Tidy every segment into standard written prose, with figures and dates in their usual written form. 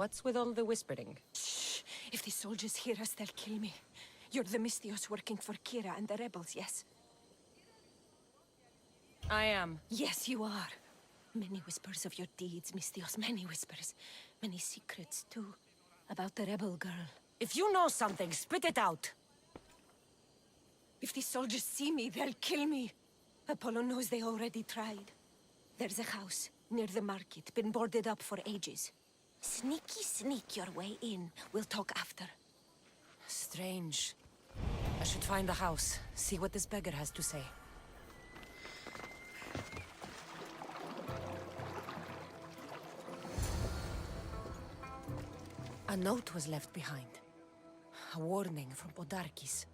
what's with all the whispering? Shh! If the soldiers hear us, they'll kill me. You're the Mystios working for Kira and the rebels, yes? I am. Yes, you are. Many whispers of your deeds, Mystios, many whispers. Many secrets, too. About the rebel girl. If you know something, spit it out! If the soldiers see me, they'll kill me. Apollo knows they already tried. There's a house, near the market, been boarded up for ages. Sneak your way in. We'll talk after. Strange. I should find the house, see what this beggar has to say. A note was left behind. A warning from Podarkis.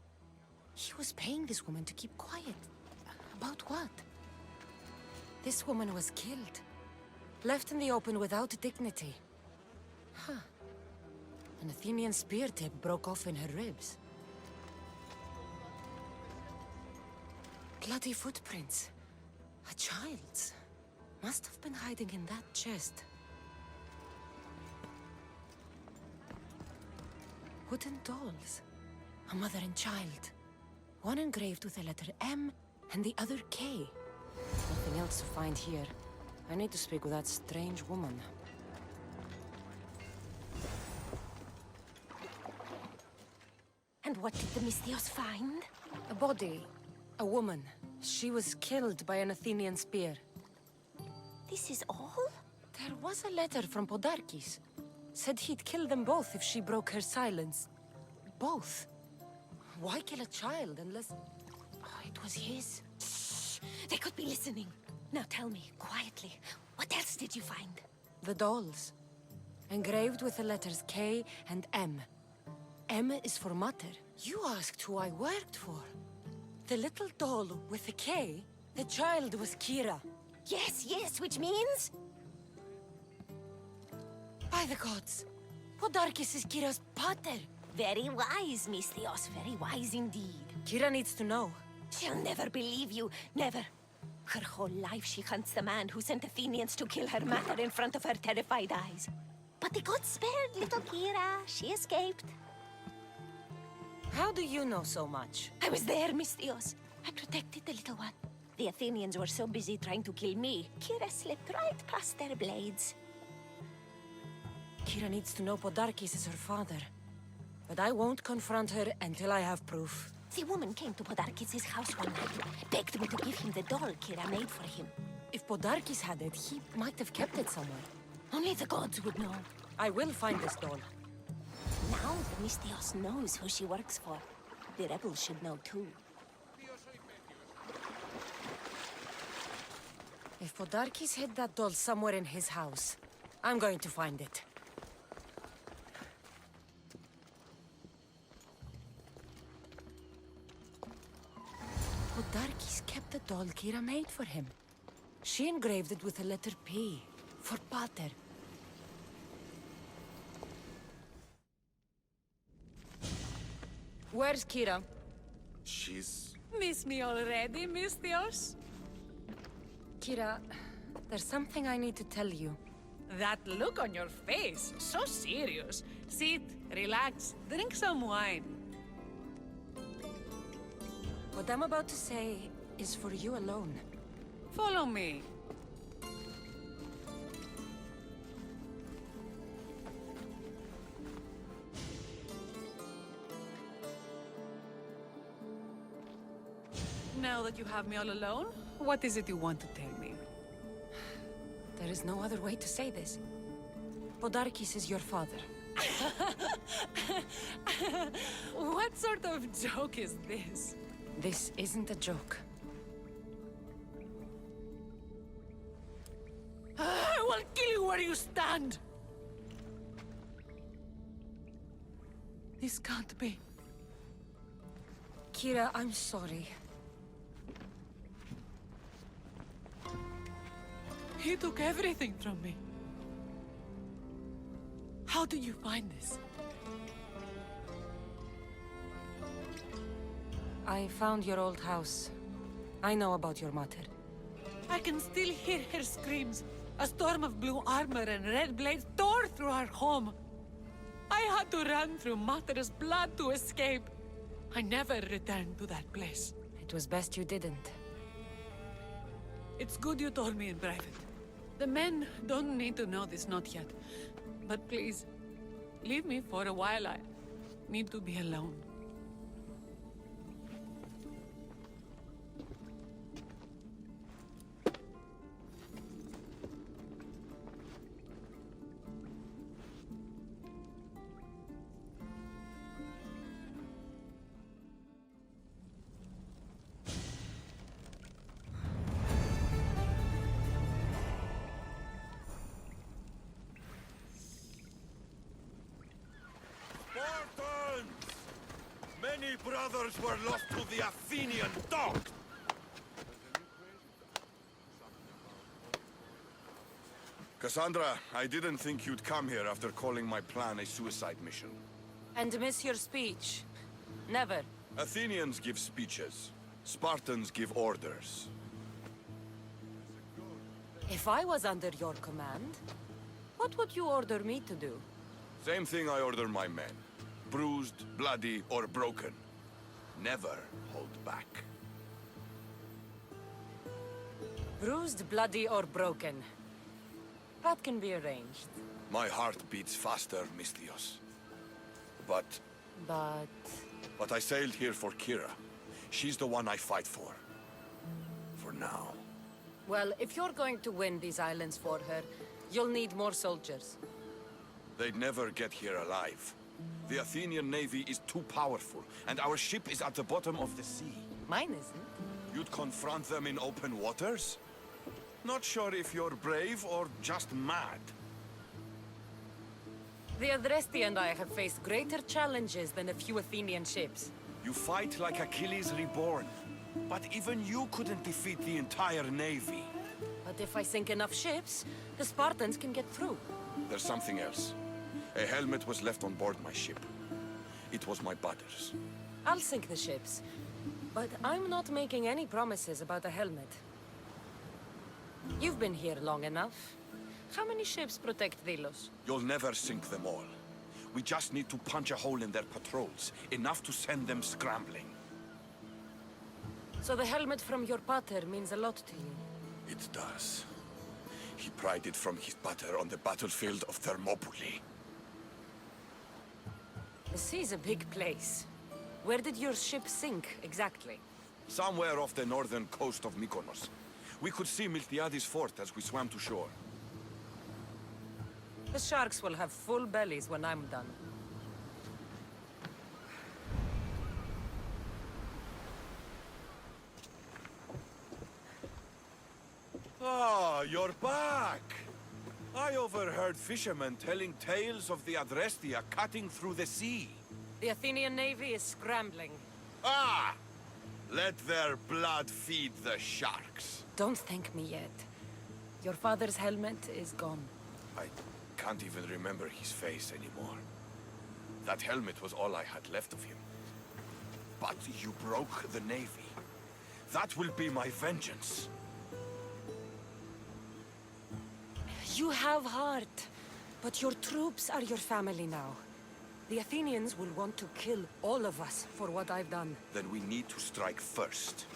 He was paying this woman to keep quiet. About what? This woman was killed. Left in the open without dignity. Huh. An Athenian spear tip broke off in her ribs. Bloody footprints. A child's. Must have been hiding in that chest. Wooden dolls. A mother and child. One engraved with the letter M and the other K. Nothing else to find here. I need to speak with that strange woman. And what did the Mystios find? A body. A woman. She was killed by an Athenian spear. This is all? There was a letter from Podarkis. Said he'd kill them both if she broke her silence. Both. Why kill a child unless... Oh, it was his. Shh! They could be listening. Now tell me, quietly, what else did you find? The dolls. Engraved with the letters K and M. M is for Mater. You asked who I worked for. The little doll with the K, the child was Kira. Yes, which means? By the gods! Podarkis is Kira's pater! Very wise, Mystios, very wise indeed. Kira needs to know. She'll never believe you, never. Her whole life she hunts the man who sent Athenians to kill her mater in front of her terrified eyes. But the gods spared little Kira. She escaped. How do you know so much? I was there, Mystios. I protected the little one. The Athenians were so busy trying to kill me, Kira slipped right past their blades. Kira needs to know Podarkis is her father. But I won't confront her until I have proof. The woman came to Podarkis' house one night, begged me to give him the doll Kira made for him. If Podarkis had it, he might have kept it somewhere. Only the gods would know. I will find this doll. Now the Mystios knows who she works for. The rebels should know too. If Podarkis hid that doll somewhere in his house, I'm going to find it. Podarkis kept the doll Kira made for him. She engraved it with the letter P, for Pater. Where's Kira? She's... Miss me already, Mystios? Kira, there's something I need to tell you. That look on your face, so serious. Sit, relax, drink some wine. What I'm about to say is for you alone. Follow me. Now that you have me all alone, what is it you want to tell me? There is no other way to say this. Podarkis is your father. What sort of joke is this? This isn't a joke. I will kill you where you stand! This can't be. Kira, I'm sorry. He took everything from me. How did you find this? I found your old house. I know about your mother. I can still hear her screams. A storm of blue armor and red blades tore through our home. I had to run through Mater's blood to escape. I never returned to that place. It was best you didn't. It's good you told me in private. The men don't need to know this, not yet. But please, leave me for a while. I need to be alone. Spartans! Many brothers were lost to the Athenian dogs! Kassandra, I didn't think you'd come here after calling my plan a suicide mission. And miss your speech. Never. Athenians give speeches. Spartans give orders. If I was under your command, what would you order me to do? Same thing I order my men. Bruised, bloody, or broken. Never hold back. Bruised, bloody, or broken. That can be arranged. My heart beats faster, Mystios. But I sailed here for Kira. She's the one I fight for. For now. Well, if you're going to win these islands for her, you'll need more soldiers. They'd never get here alive. The Athenian navy is too powerful, and our ship is at the bottom of the sea. Mine isn't. You'd confront them in open waters? Not sure if you're brave or just mad. The Adresti and I have faced greater challenges than a few Athenian ships. You fight like Achilles reborn. But even you couldn't defeat the entire navy. But if I sink enough ships, the Spartans can get through. There's something else. A helmet was left on board my ship. It was my brother's. I'll sink the ships. But I'm not making any promises about a helmet. You've been here long enough. How many ships protect Delos? You'll never sink them all. We just need to punch a hole in their patrols, enough to send them scrambling. So the helmet from your pater means a lot to you? It does. He pried it from his pater on the battlefield of Thermopylae. The sea's a big place. Where did your ship sink, exactly? Somewhere off the northern coast of Mykonos. We could see Miltiades fort as we swam to shore. The sharks will have full bellies when I'm done. Ah, you're back! I overheard fishermen telling tales of the Adrestia cutting through the sea. The Athenian navy is scrambling. Ah! Let their blood feed the sharks. Don't thank me yet. Your father's helmet is gone. I can't even remember his face anymore. That helmet was all I had left of him. But you broke the navy. That will be my vengeance. You have heart, but your troops are your family now. The Athenians will want to kill all of us for what I've done. Then we need to strike first.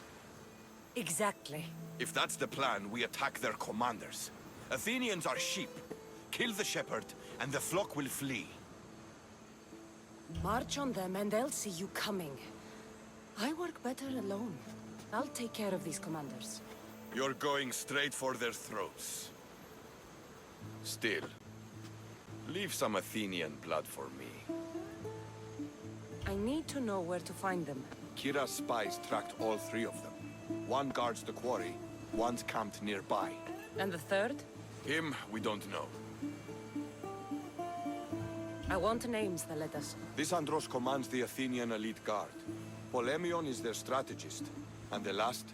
Exactly. If that's the plan, we attack their commanders. Athenians are sheep. Kill the shepherd, and the flock will flee. March on them and they'll see you coming. I work better alone. I'll take care of these commanders. You're going straight for their throats. Still, leave some Athenian blood for me. I need to know where to find them. Kira's spies tracked all three of them. One guards the quarry, one's camped nearby. And the third? Him, we don't know. I want names, Thaletas. This Andros commands the Athenian elite guard. Polemion is their strategist. And the last,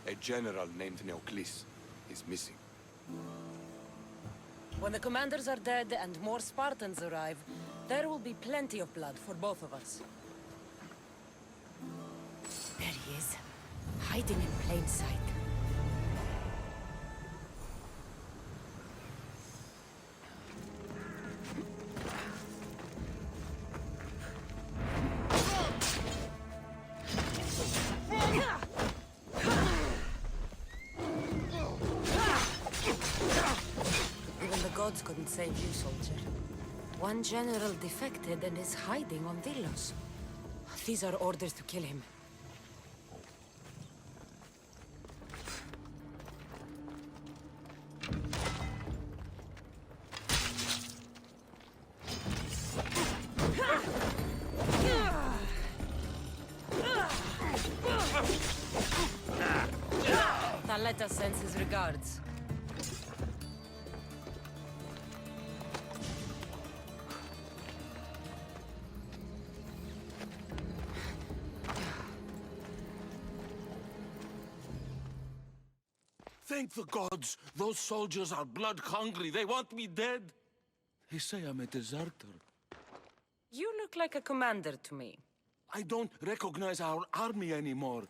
a general named Neoclis, is missing. When the commanders are dead and more Spartans arrive, there will be plenty of blood for both of us. There he is, hiding in plain sight. couldn't save you, soldier. One general defected and is hiding on Delos. These are orders to kill him. Thaleta sends his regards. Thank the gods! Those soldiers are blood-hungry. They want me dead. They say I'm a deserter. You look like a commander to me. I don't recognize our army anymore.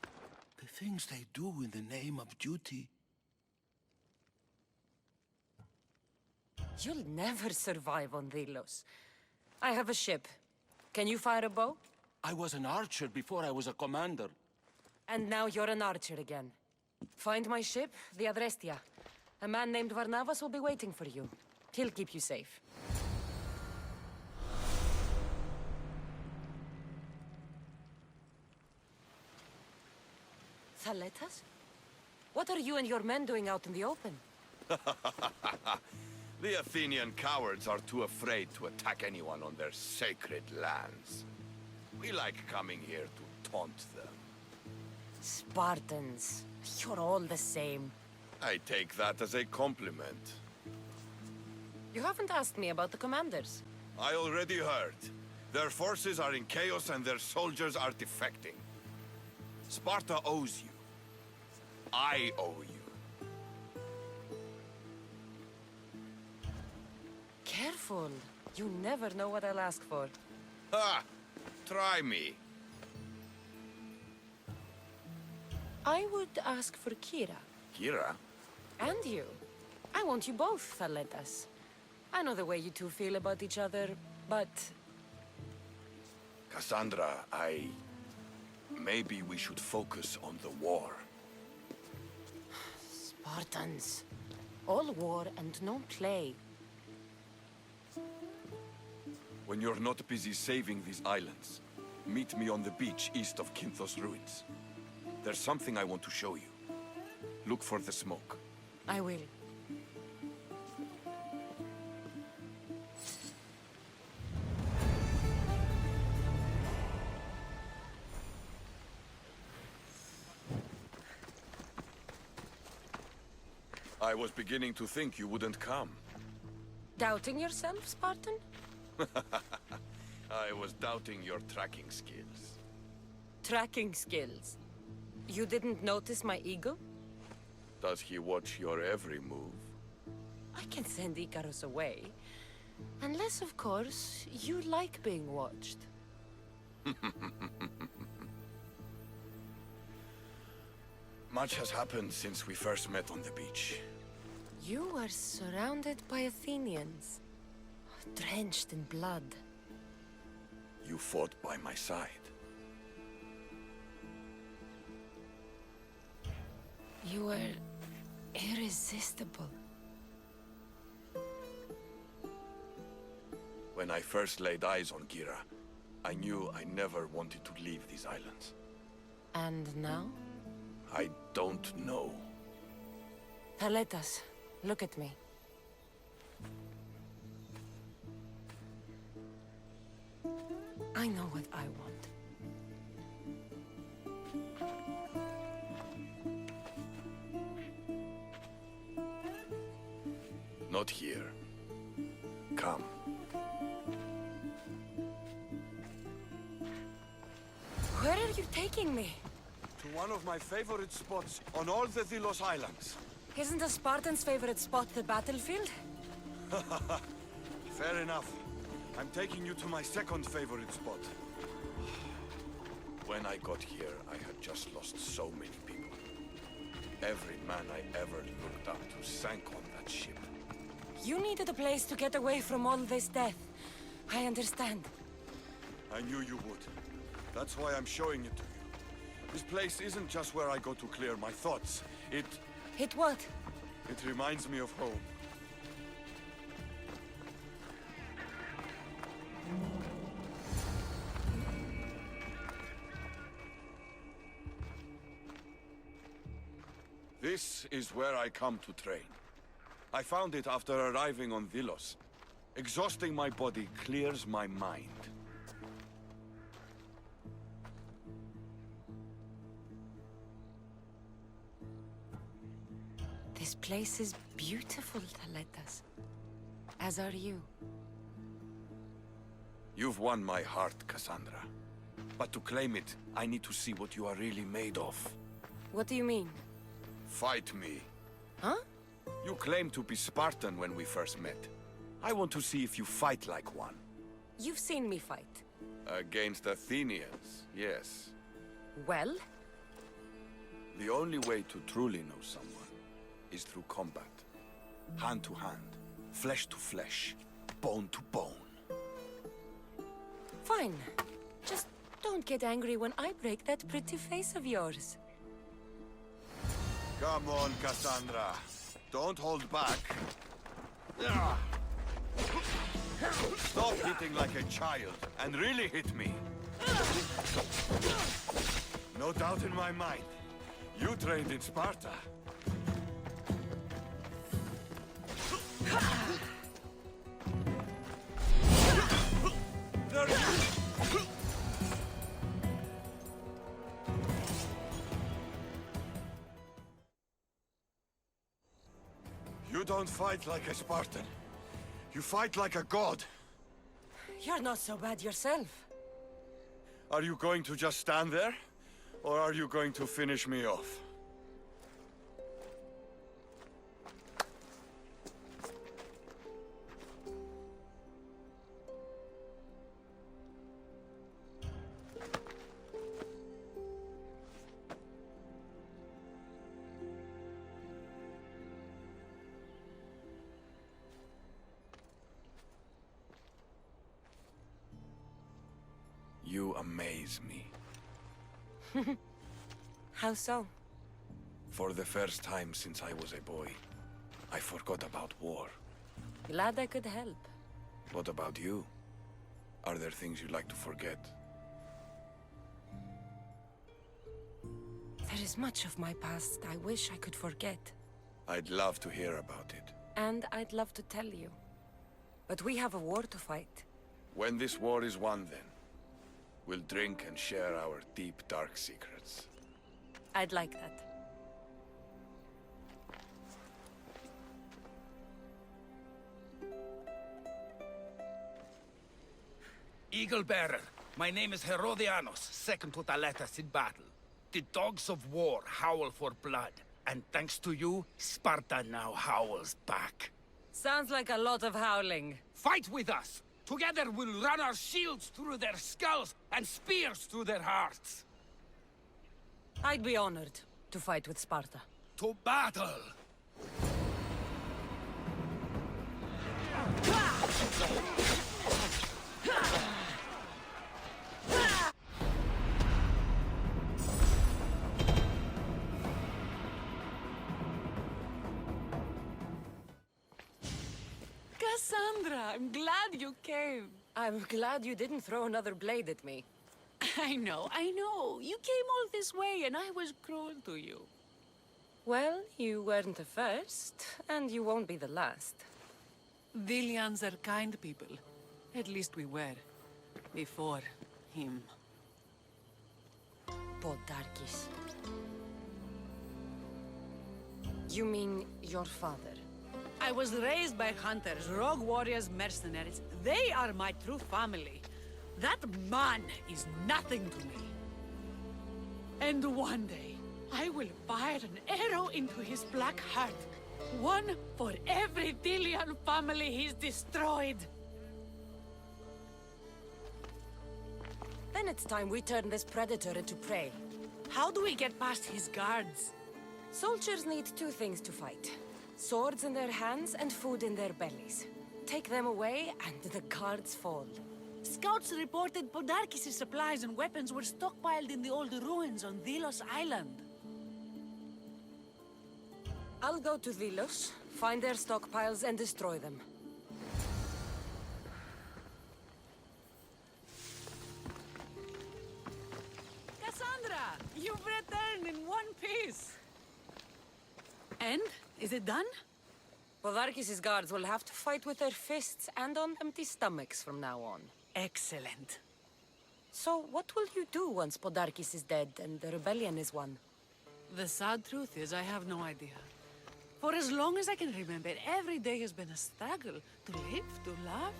The things they do in the name of duty. You'll never survive on Delos. I have a ship. Can you fire a bow? I was an archer before I was a commander. And now you're an archer again. Find my ship, the Adrestia. A man named Varnavas will be waiting for you. He'll keep you safe. Thaletas? What are you and your men doing out in the open? The Athenian cowards are too afraid to attack anyone on their sacred lands. We like coming here to taunt them. Spartans. You're all the same. I take that as a compliment. You haven't asked me about the commanders. I already heard. Their forces are in chaos and their soldiers are defecting. Sparta owes you. I owe you. Careful. You never know what I'll ask for. Ha! Try me. I would ask for Kira. Kira? And you. I want you both, Thaletas. I know the way you two feel about each other, but... Kassandra, maybe we should focus on the war. Spartans. All war and no play. When you're not busy saving these islands, meet me on the beach east of Kinthos ruins. There's something I want to show you. Look for the smoke. I will. I was beginning to think you wouldn't come. Doubting yourself, Spartan? I was doubting your tracking skills. Tracking skills. You didn't notice my eagle? Does he watch your every move? I can send Icarus away. Unless, of course, you like being watched. Much has happened since we first met on the beach. You are surrounded by Athenians, drenched in blood. You fought by my side. You were irresistible. When I first laid eyes on Gira, I knew I never wanted to leave these islands. And now? I don't know. Thaletas, look at me. I know what I want. Not here. Come. Where are you taking me? To one of my favorite spots on all the Delos Islands. Isn't a Spartan's favorite spot the battlefield? Fair enough. I'm taking you to my second favorite spot. When I got here, I had just lost so many people. Every man I ever looked up to sank on that ship. You needed a place to get away from all this death. I understand. I knew you would. That's why I'm showing it to you. This place isn't just where I go to clear my thoughts. It what? It reminds me of home. This is where I come to train. I found it after arriving on Vilos. Exhausting my body clears my mind. This place is beautiful, Taletas. As are you. You've won my heart, Kassandra. But to claim it, I need to see what you are really made of. What do you mean? Fight me. Huh? You claimed to be Spartan when we first met. I want to see if you fight like one. You've seen me fight. Against Athenians, yes. Well? The only way to truly know someone is through combat. Hand to hand, flesh to flesh, bone to bone. Fine. Just don't get angry when I break that pretty face of yours. Come on, Kassandra. Don't hold back. Stop hitting like a child and really hit me. No doubt in my mind. You trained in Sparta. You don't fight like a Spartan. You fight like a god. You're not so bad yourself. Are you going to just stand there? Or are you going to finish me off? You amaze me. How so? For the first time since I was a boy, I forgot about war. Glad I could help. What about you? Are there things you'd like to forget? There is much of my past I wish I could forget. I'd love to hear about it. And I'd love to tell you. But we have a war to fight. When this war is won, then, we'll drink and share our deep, dark secrets. I'd like that. Eagle Bearer, my name is Herodianos, second to Taletas in battle. The dogs of war howl for blood, and thanks to you, Sparta now howls back. Sounds like a lot of howling. Fight with us! Together we'll run our shields through their skulls and spears through their hearts. I'd be honored to fight with Sparta. To battle! Kassandra, I'm glad you came. I'm glad you didn't throw another blade at me. I know. You came all this way and I was cruel to you. Well, you weren't the first, and you won't be the last. Dilians are kind people. At least we were. Before him. Podarkis. You mean your father? I was raised by hunters, rogue warriors, mercenaries. They are my true family. That man is nothing to me. And one day, I will fire an arrow into his black heart. One for every Dilian family he's destroyed. Then it's time we turn this predator into prey. How do we get past his guards? Soldiers need two things to fight. Swords in their hands and food in their bellies. Take them away, and the guards fall. Scouts reported Podarkis' supplies and weapons were stockpiled in the old ruins on Delos Island. I'll go to Delos, find their stockpiles, and destroy them. Kassandra, you've returned in one piece. And? Is it done? Podarkis' guards will have to fight with their fists and on empty stomachs from now on. Excellent. So, what will you do once Podarkis is dead and the rebellion is won? The sad truth is, I have no idea. For as long as I can remember, every day has been a struggle to live, to love.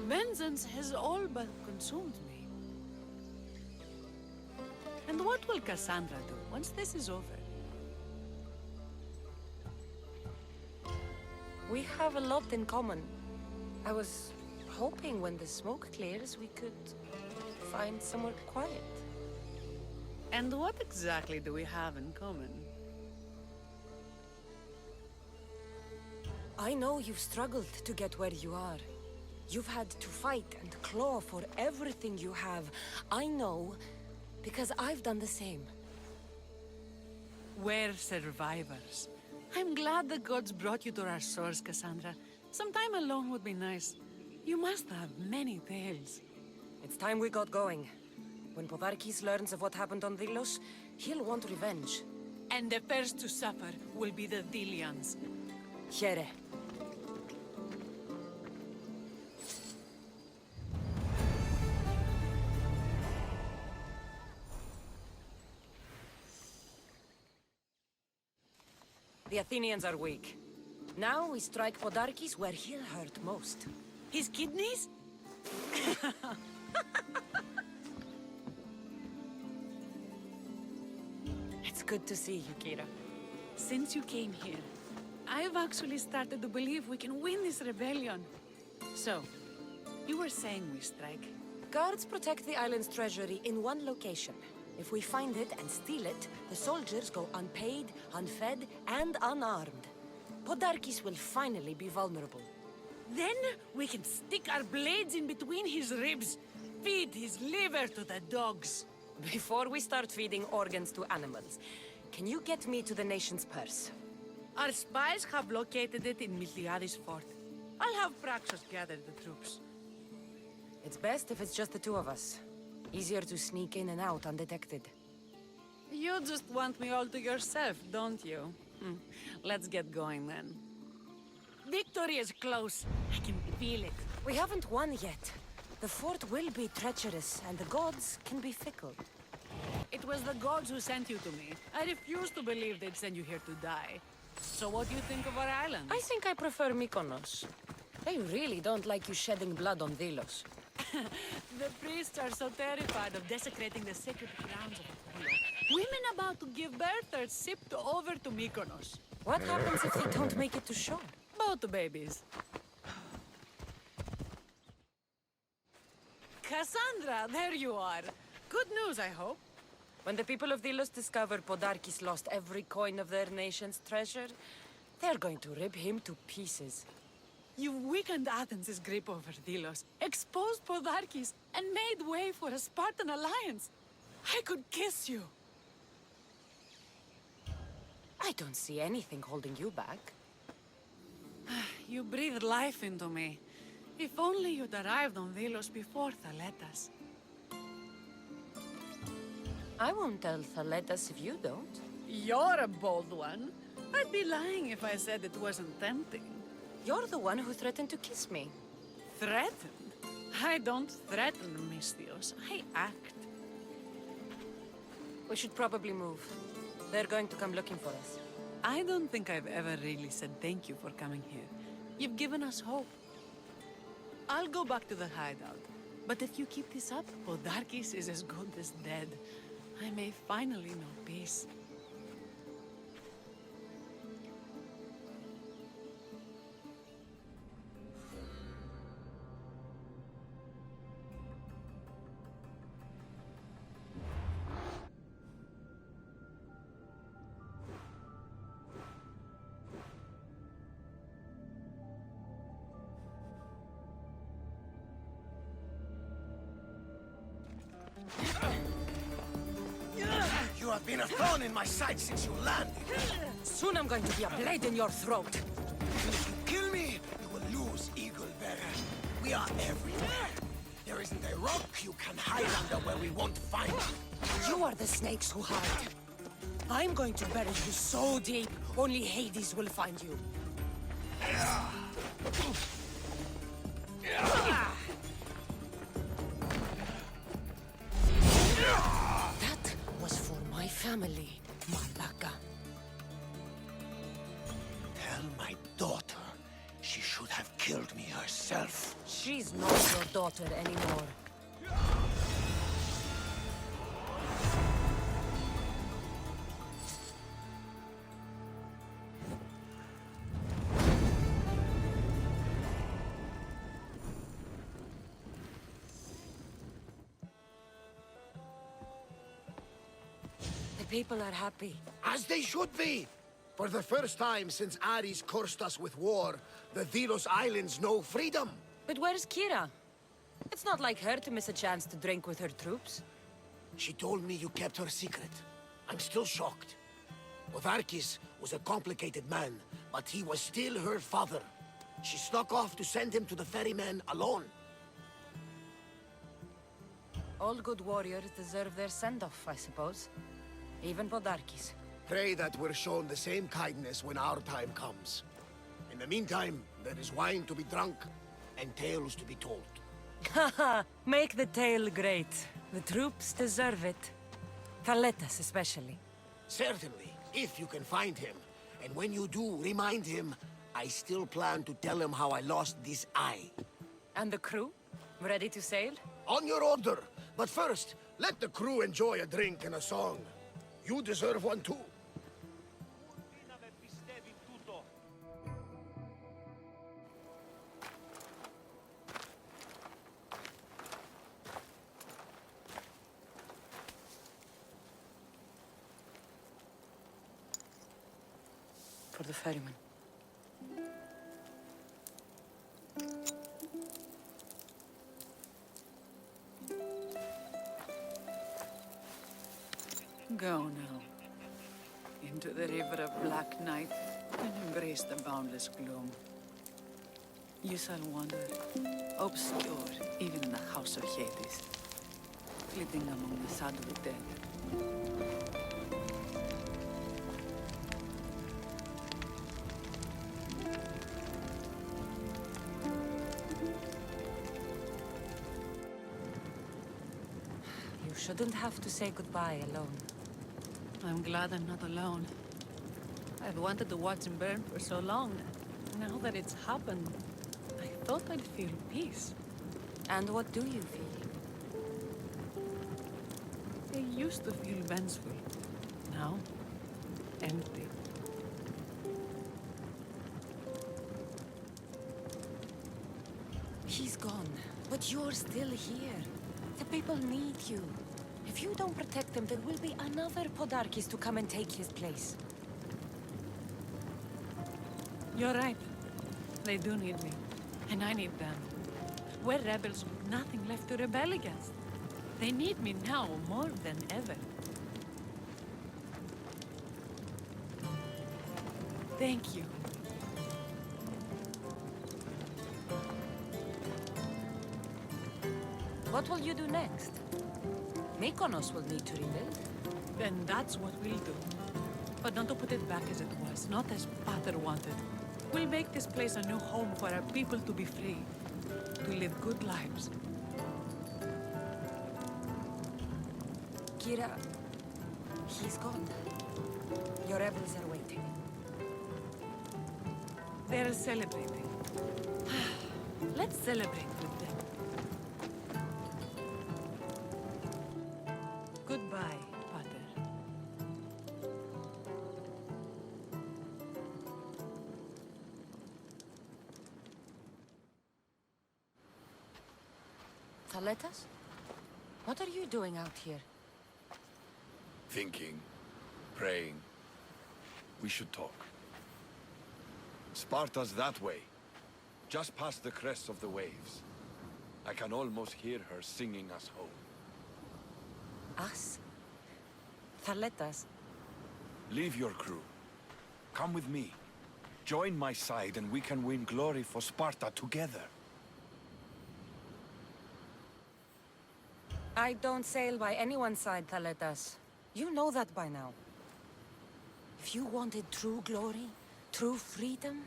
Vengeance has all but consumed me. And what will Kassandra do once this is over? We have a lot in common. I was hoping when the smoke clears, we could find somewhere quiet. And what exactly do we have in common? I know you've struggled to get where you are. You've had to fight and claw for everything you have. I know, because I've done the same. We're survivors. I'm glad the gods brought you to our shores, Kassandra. Some time alone would be nice. You must have many tales. It's time we got going. When Podarkis learns of what happened on Delos, he'll want revenge. And the first to suffer will be the Delians. Here. The Athenians are weak. Now we strike Podarkis where he'll hurt most. His kidneys? It's good to see you, Kira. Since you came here, I've actually started to believe we can win this rebellion. So, you were saying we strike? Guards protect the island's treasury in one location. If we find it and steal it, the soldiers go unpaid, unfed, and unarmed. Podarkis will finally be vulnerable. Then we can stick our blades in between his ribs, feed his liver to the dogs. Before we start feeding organs to animals, can you get me to the nation's purse? Our spies have located it in Miltiades fort. I'll have Praxos gather the troops. It's best if it's just the two of us. Easier to sneak in and out undetected. You just want me all to yourself, don't you? Let's get going then. Victory is close. I can feel it. We haven't won yet. The fort will be treacherous, and the gods can be fickle. It was the gods who sent you to me. I refuse to believe they'd send you here to die. So what do you think of our island? I think I prefer Mykonos. They really don't like you shedding blood on Delos. The priests are so terrified of desecrating the sacred grounds of Apollo. Women about to give birth are shipped over to Mykonos. What happens if they don't make it to shore? Both babies. Kassandra, there you are. Good news, I hope. When the people of Delos discover Podarkis lost every coin of their nation's treasure, they're going to rip him to pieces. You've weakened Athens' grip over Delos, exposed Podarkis, and made way for a Spartan alliance. I could kiss you. I don't see anything holding you back. You breathed life into me. If only you'd arrived on Delos before Thaletas. I won't tell Thaletas if you don't. You're a bold one. I'd be lying if I said it wasn't tempting. You're the one who threatened to kiss me. Threatened? I don't threaten, Misthios. I act. We should probably move. They're going to come looking for us. I don't think I've ever really said thank you for coming here. You've given us hope. I'll go back to the hideout. But if you keep this up, Podarkis is as good as dead. I may finally know peace. You have been a thorn in my side since you landed. Soon I'm going to be a blade in your throat. If you kill me, you will lose, Eagle Bearer. We are everywhere. There isn't a rock you can hide under where we won't find you. You are the snakes who hide. I'm going to bury you so deep, only Hades will find you. That was for my family, Malaka. Tell my daughter she should have killed me herself. She's not your daughter anymore. The people are happy. As they should be! For the first time since Ares cursed us with war, the Delos Islands know freedom! But where's Kira? It's not like her to miss a chance to drink with her troops. She told me you kept her secret. I'm still shocked. Otharkis was a complicated man, but he was still her father. She snuck off to send him to the ferryman alone. All good warriors deserve their send-off, I suppose. Even Podarkis. Pray that we're shown the same kindness when our time comes. In the meantime, there is wine to be drunk, and tales to be told. Haha, make the tale great. The troops deserve it. Thaletas especially. Certainly, if you can find him. And when you do, remind him, I still plan to tell him how I lost this eye. And the crew? Ready to sail? On your order. But first, let the crew enjoy a drink and a song. You deserve one too. For the ferryman. Go now. Into the river of black night and embrace the boundless gloom. You shall wander, obscure even in the house of Hades, flitting among the shadowy dead. You shouldn't have to say goodbye alone. I'm glad I'm not alone. I've wanted to watch him burn for so long. Now that it's happened, I thought I'd feel peace. And what do you feel? I used to feel vengeful. Now, empty. He's gone, but you're still here. The people need you. If you don't protect them, there will be another Podarkis to come and take his place. You're right. They do need me. And I need them. We're rebels with nothing left to rebel against. They need me now more than ever. Thank you. What will you do next? Mykonos will need to rebuild. Then that's what we'll do. But not to put it back as it was, not as Pater wanted. We'll make this place a new home for our people to be free, to live good lives. Kira, he's gone. Your rebels are waiting. They're celebrating. Let's celebrate with them. Goodbye, Pater. Thaletas? What are you doing out here? Thinking, praying. We should talk. Sparta's that way, just past the crest of the waves. I can almost hear her singing us home. Us? Thaletas? Leave your crew. Come with me. Join my side and we can win glory for Sparta together. I don't sail by anyone's side, Thaletas. You know that by now. If you wanted true glory, true freedom,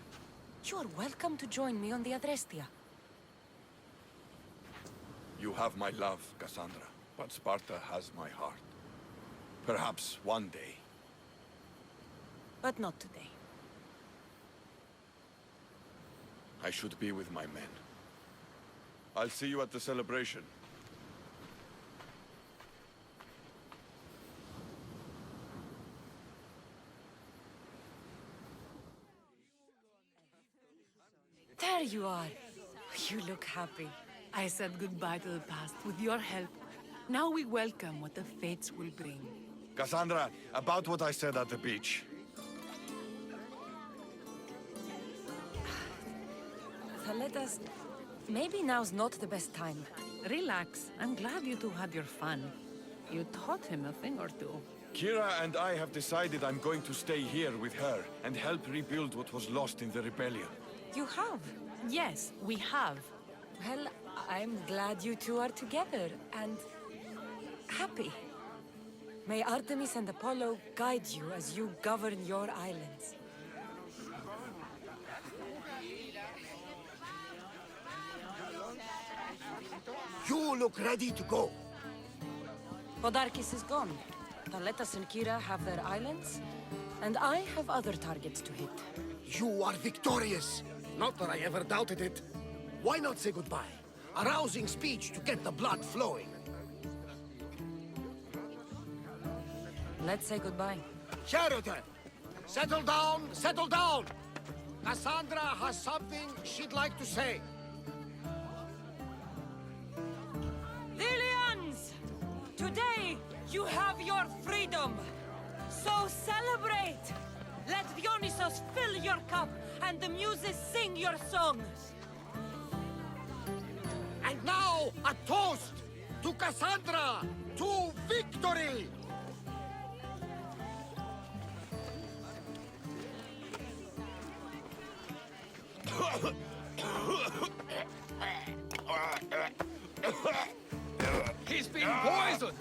you are welcome to join me on the Adrestia. You have my love, Kassandra, but Sparta has my heart. Perhaps one day. But not today. I should be with my men. I'll see you at the celebration. There you are. You look happy. I said goodbye to the past with your help. Now we welcome what the fates will bring. Kassandra, about what I said at the beach. Thaletas, maybe now's not the best time. Relax. I'm glad you two had your fun. You taught him a thing or two. Kira and I have decided I'm going to stay here with her and help rebuild what was lost in the rebellion. You have? Yes, we have. Well, I'm glad you two are together and happy. May Artemis and Apollo guide you as you govern your islands. You look ready to go. Podarkis is gone. Thaletas and Kira have their islands, and I have other targets to hit. You are victorious. Not that I ever doubted it. Why not say goodbye? A rousing speech to get the blood flowing. Let's say goodbye. Sheridan, settle down, settle down. Kassandra has something she'd like to say. Dilians! Today, you have your freedom. So celebrate! Let Dionysos fill your cup, and the muses sing your songs. And now, a toast to Kassandra, to victory! He's been poisoned!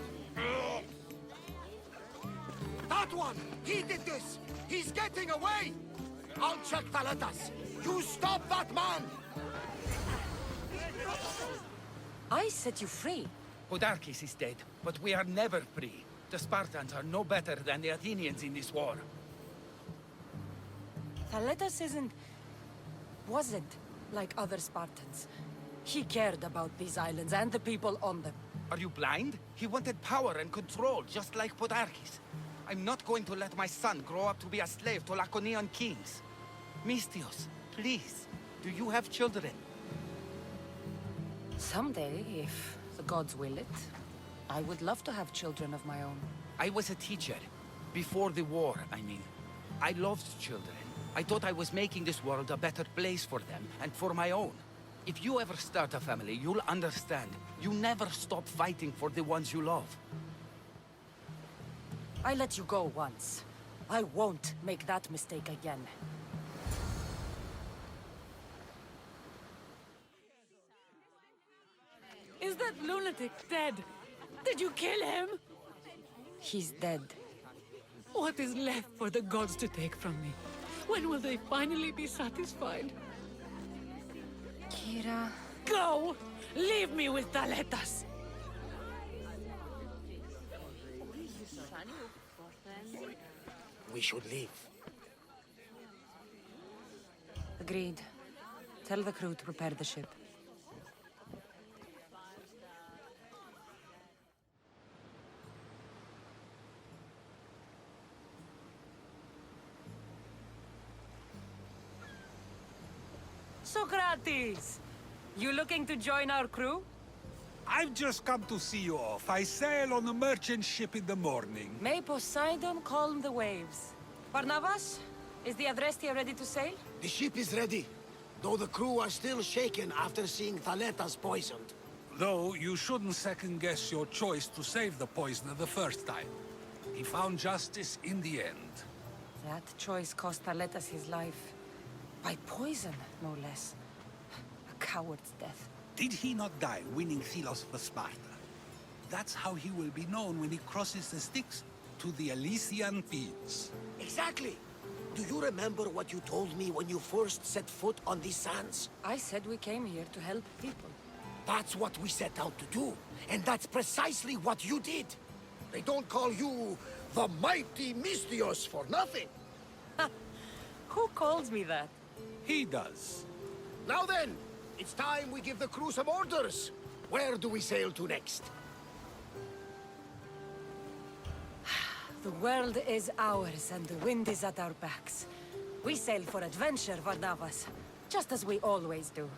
That one! He did this! He's getting away! I'll check Thaletas. You stop that man! I set you free. Podarkis is dead, but we are never free. The Spartans are no better than the Athenians in this war. Thaletas wasn't like other Spartans. He cared about these islands and the people on them. Are you blind? He wanted power and control, just like Podarkis. I'm not going to let my son grow up to be a slave to Laconian kings. Mistios, please, do you have children? Someday, if the gods will it, I would love to have children of my own. I was a teacher. Before the war, I mean. I loved children. I thought I was making this world a better place for them, and for my own. If you ever start a family, you'll understand. You never stop fighting for the ones you love. I let you go once. I won't make that mistake again. Is that lunatic dead? Did you kill him? He's dead. What is left for the gods to take from me? When will they finally be satisfied? Kira... Go! Leave me with Thaletas! We should leave. Agreed. Tell the crew to prepare the ship. Socrates! You looking to join our crew? I've just come to see you off. I sail on a merchant ship in the morning. May Poseidon calm the waves. Barnabas, is the Adrestia ready to sail? The ship is ready, though the crew are still shaken after seeing Thaletas poisoned. Though you shouldn't second-guess your choice to save the poisoner the first time. He found justice in the end. That choice cost Thaletas his life. By poison, no less. A coward's death. Did he not die winning Philos for Sparta? That's how he will be known when he crosses the Styx, to the Elysian Fields. Exactly. Do you remember what you told me when you first set foot on these sands? I said we came here to help people. That's what we set out to do, and that's precisely what you did. They don't call you the mighty Mystios for nothing. Who calls me that? He does. Now then, it's time we give the crew some orders. Where do we sail to next? The world is ours, and the wind is at our backs. We sail for adventure, Varnavas, just as we always do.